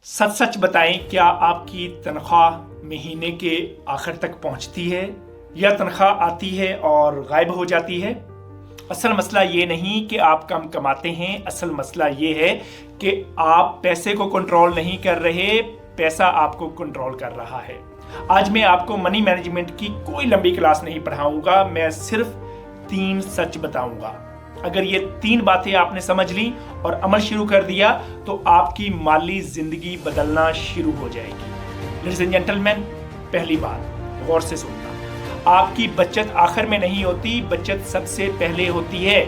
सच सच बताएं, क्या आपकी तनख्वाह महीने के आखिर तक पहुंचती है या तनख्वाह आती है और गायब हो जाती है? असल मसला ये नहीं कि आप कम कमाते हैं, असल मसला ये है कि आप पैसे को कंट्रोल नहीं कर रहे, पैसा आपको कंट्रोल कर रहा है। आज मैं आपको मनी मैनेजमेंट की कोई लंबी क्लास नहीं पढ़ाऊंगा, मैं सिर्फ 3 सच बताऊंगा। अगर ये 3 बातें आपने समझ ली और अमल शुरू कर दिया तो आपकी माली जिंदगी बदलना शुरू हो जाएगी। लेडीज एंड जेंटलमैन, पहली बात गौर से सुनना, आपकी बचत आखिर में नहीं होती, बचत सबसे पहले होती है।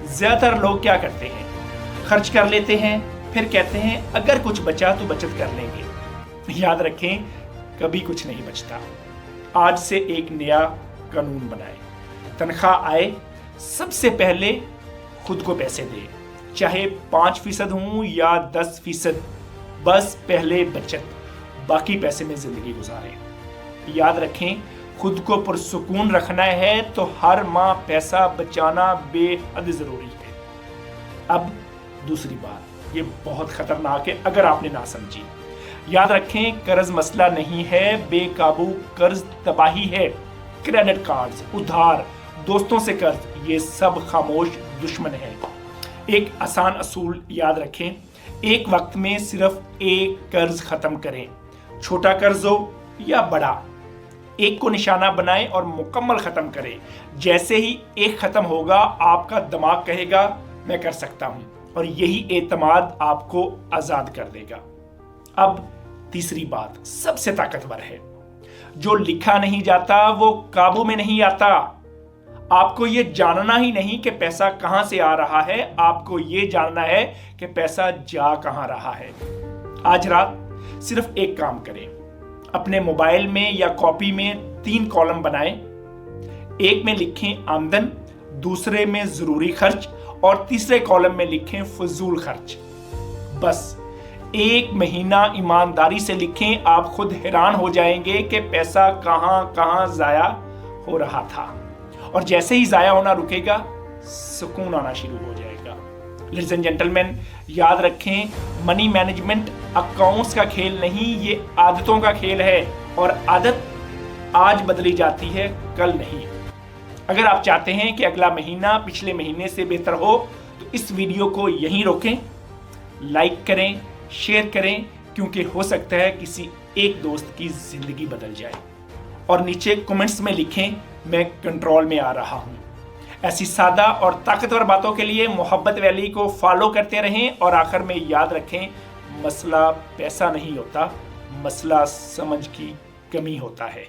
ज्यादातर लोग क्या करते हैं, खर्च कर लेते हैं, फिर कहते हैं अगर कुछ बचा तो बचत कर लेंगे। याद रखें, कभी कुछ नहीं बचता। आज से एक नया कानून बनाएं, तनख्वाह आए सबसे पहले खुद को पैसे दे, चाहे 5% हो या 10%, बस पहले बचत, बाकी पैसे में जिंदगी गुजारें। याद रखें, खुद को पुरसुकून रखना है तो हर माह पैसा बचाना बेहद जरूरी है। अब दूसरी बात, ये बहुत खतरनाक है अगर आपने ना समझी। याद रखें, कर्ज मसला नहीं है, बेकाबू कर्ज तबाही है। क्रेडिट कार्ड्स, उधार, दोस्तों से कर्ज, ये सब खामोश दुश्मन है। एक आसान असूल याद रखें, एक वक्त में सिर्फ एक कर्ज खत्म करें, छोटा कर्ज हो या बड़ा, एक को निशाना बनाएं और मुकम्मल खत्म करें। जैसे ही एक खत्म होगा, आपका दिमाग कहेगा मैं कर सकता हूं, और यही एतमाद आपको आजाद कर देगा। अब तीसरी बात सबसे ताकतवर है, जो लिखा नहीं जाता वो काबू में नहीं आता। आपको ये जानना ही नहीं कि पैसा कहां से आ रहा है, आपको ये जानना है कि पैसा जा कहां रहा है। आज रात सिर्फ एक काम करें, अपने मोबाइल में या कॉपी में 3 कॉलम बनाएं। एक में लिखें आमदन, दूसरे में जरूरी खर्च और तीसरे कॉलम में लिखें फजूल खर्च। बस 1 महीना ईमानदारी से लिखें, आप खुद हैरान हो जाएंगे कि पैसा कहां कहां जाया हो रहा था, और जैसे ही जाया होना रुकेगा, सुकून आना शुरू हो जाएगा। लेडीज एंड जेंटलमैन, याद रखें, मनी मैनेजमेंट अकाउंट्स का खेल नहीं, ये आदतों का खेल है, और आदत आज बदली जाती है, कल नहीं। अगर आप चाहते हैं कि अगला महीना पिछले महीने से बेहतर हो तो इस वीडियो को यहीं रोकें, लाइक करें, शेयर करें, क्योंकि हो सकता है किसी एक दोस्त की जिंदगी बदल जाए। और नीचे कमेंट्स में लिखें मैं कंट्रोल में आ रहा हूं। ऐसी सादा और ताकतवर बातों के लिए मोहब्बत वैली को फॉलो करते रहें, और आखिर में याद रखें, मसला पैसा नहीं होता, मसला समझ की कमी होता है।